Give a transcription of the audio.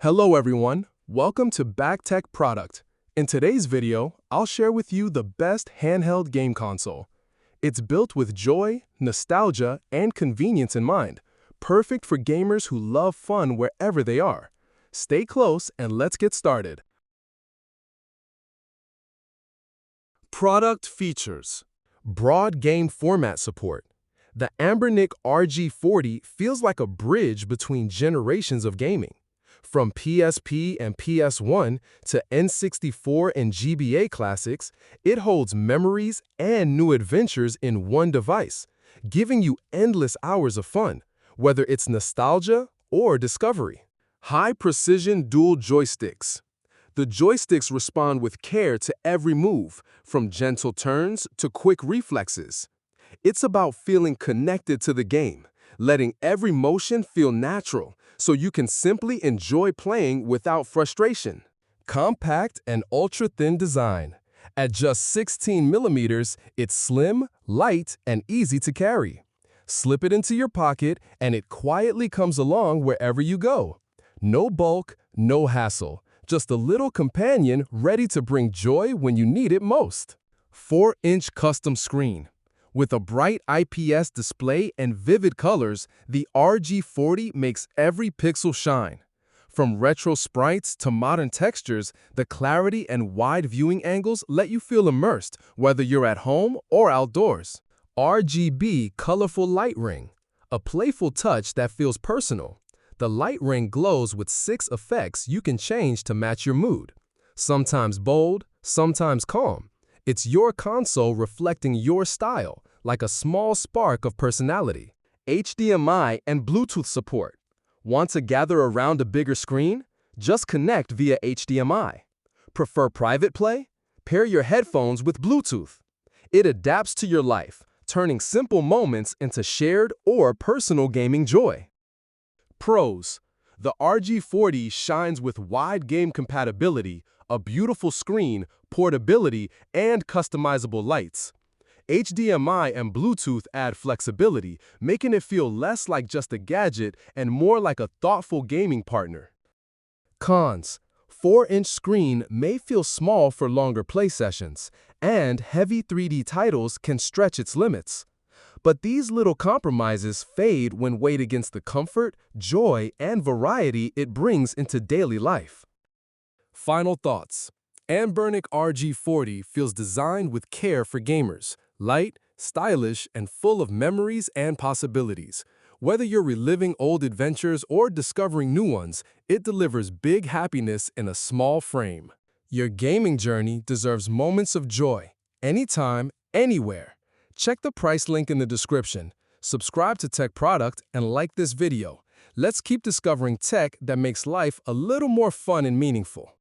Hello everyone, welcome to BackTech Product. In today's video, I'll share with you the best handheld game console. It's built with joy, nostalgia, and convenience in mind, perfect for gamers who love fun wherever they are. Stay close and let's get started. Product features: broad game format support. The Anbernic RG40 feels like a bridge between generations of gaming. From PSP and PS1 to N64 and GBA classics, it holds memories and new adventures in one device, giving you endless hours of fun, whether it's nostalgia or discovery. High-precision dual joysticks. The joysticks respond with care to every move, from gentle turns to quick reflexes. It's about feeling connected to the game, letting every motion feel natural, so you can simply enjoy playing without frustration. Compact and ultra-thin design. At just 16 millimeters, it's slim, light, and easy to carry. Slip it into your pocket, and it quietly comes along wherever you go. No bulk, no hassle, just a little companion ready to bring joy when you need it most. 4-inch custom screen. With a bright IPS display and vivid colors, the RG40 makes every pixel shine. From retro sprites to modern textures, the clarity and wide viewing angles let you feel immersed, whether you're at home or outdoors. RGB colorful light ring, a playful touch that feels personal. The light ring glows with 6 effects you can change to match your mood. Sometimes bold, sometimes calm. It's your console reflecting your style, like a small spark of personality. HDMI and Bluetooth support. Want to gather around a bigger screen? Just connect via HDMI. Prefer private play? Pair your headphones with Bluetooth. It adapts to your life, turning simple moments into shared or personal gaming joy. Pros: the RG40 shines with wide game compatibility, a beautiful screen, portability, and customizable lights. HDMI and Bluetooth add flexibility, making it feel less like just a gadget and more like a thoughtful gaming partner. Cons: 4-inch screen may feel small for longer play sessions, and heavy 3D titles can stretch its limits. But these little compromises fade when weighed against the comfort, joy, and variety it brings into daily life. Final thoughts. Anbernic RG40 feels designed with care for gamers, light, stylish, and full of memories and possibilities. Whether you're reliving old adventures or discovering new ones, it delivers big happiness in a small frame. Your gaming journey deserves moments of joy, anytime, anywhere. Check the price link in the description, subscribe to Tech Product, and like this video. Let's keep discovering tech that makes life a little more fun and meaningful.